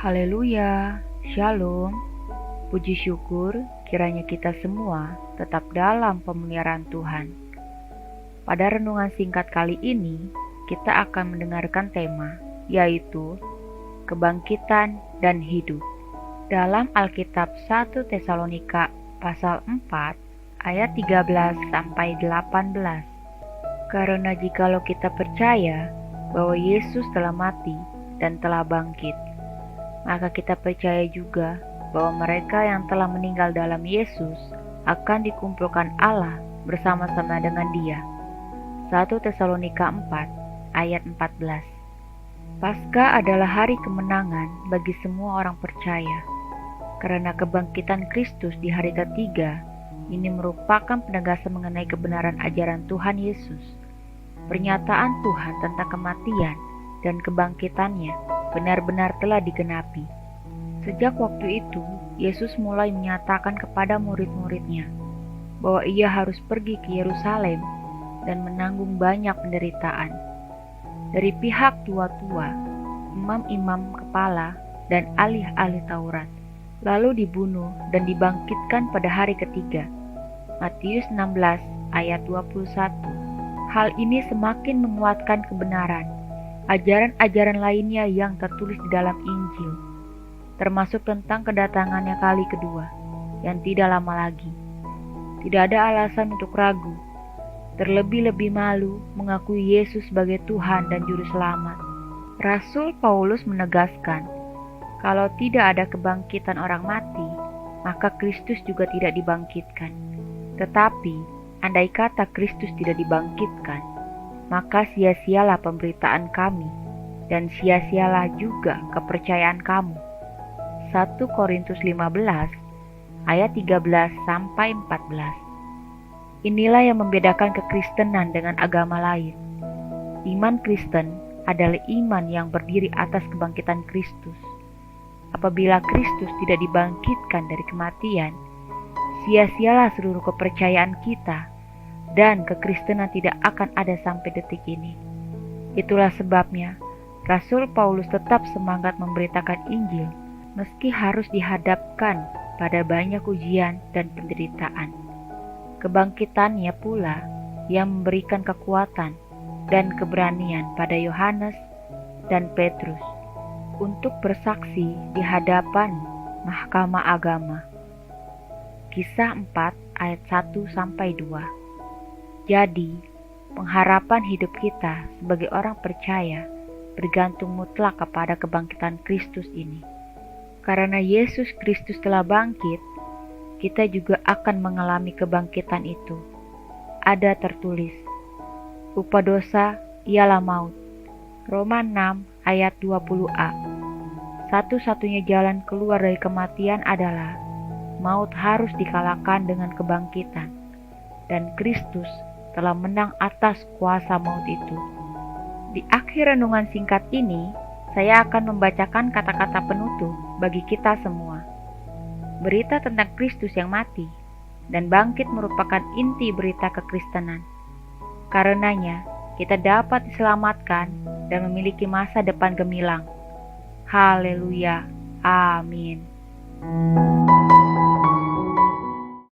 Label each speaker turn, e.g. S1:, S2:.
S1: Haleluya, Shalom, puji syukur kiranya kita semua tetap dalam pemeliharaan Tuhan. Pada renungan singkat kali ini, kita akan mendengarkan tema, yaitu kebangkitan dan hidup. Dalam Alkitab 1 Tesalonika pasal 4 ayat 13-18. Karena jikalau kita percaya bahwa Yesus telah mati dan telah bangkit, maka kita percaya juga bahwa mereka yang telah meninggal dalam Yesus akan dikumpulkan Allah bersama-sama dengan Dia. 1 Tesalonika 4 ayat 14. Paskah adalah hari kemenangan bagi semua orang percaya, karena kebangkitan Kristus di hari ketiga ini merupakan penegasan mengenai kebenaran ajaran Tuhan Yesus. Pernyataan Tuhan tentang kematian dan kebangkitannya benar-benar telah digenapi. Sejak waktu itu, Yesus mulai menyatakan kepada murid-muridnya bahwa ia harus pergi ke Yerusalem dan menanggung banyak penderitaan dari pihak tua-tua, imam-imam kepala, dan ahli-ahli Taurat, lalu dibunuh dan dibangkitkan pada hari ketiga. Matius 16 ayat 21. Hal ini semakin menguatkan kebenaran ajaran-ajaran lainnya yang tertulis di dalam Injil, termasuk tentang kedatangannya kali kedua yang tidak lama lagi. Tidak ada alasan untuk ragu, terlebih-lebih malu mengakui Yesus sebagai Tuhan dan Juru Selamat. Rasul Paulus menegaskan, kalau tidak ada kebangkitan orang mati, maka Kristus juga tidak dibangkitkan. Tetapi andai kata Kristus tidak dibangkitkan, maka sia-sialah pemberitaan kami, dan sia-sialah juga kepercayaan kamu. 1 Korintus 15 ayat 13-14. Inilah yang membedakan kekristenan dengan agama lain. Iman Kristen adalah iman yang berdiri atas kebangkitan Kristus. Apabila Kristus tidak dibangkitkan dari kematian, sia-sialah seluruh kepercayaan kita, dan kekristenan tidak akan ada sampai detik ini. Itulah sebabnya Rasul Paulus tetap semangat memberitakan Injil meski harus dihadapkan pada banyak ujian dan penderitaan. Kebangkitannya pula yang memberikan kekuatan dan keberanian pada Yohanes dan Petrus untuk bersaksi di hadapan mahkamah agama. Kisah 4 ayat 1-2. Jadi, pengharapan hidup kita sebagai orang percaya bergantung mutlak kepada kebangkitan Kristus ini. Karena Yesus Kristus telah bangkit, kita juga akan mengalami kebangkitan itu. Ada tertulis, upah dosa ialah maut. Roma 6 ayat 20a. Satu-satunya jalan keluar dari kematian adalah maut harus dikalahkan dengan kebangkitan, dan Kristus telah menang atas kuasa maut itu. Di akhir renungan singkat ini, saya akan membacakan kata-kata penutup bagi kita semua. Berita tentang Kristus yang mati dan bangkit merupakan inti berita kekristenan. Karenanya, kita dapat diselamatkan dan memiliki masa depan gemilang. Haleluya. Amin.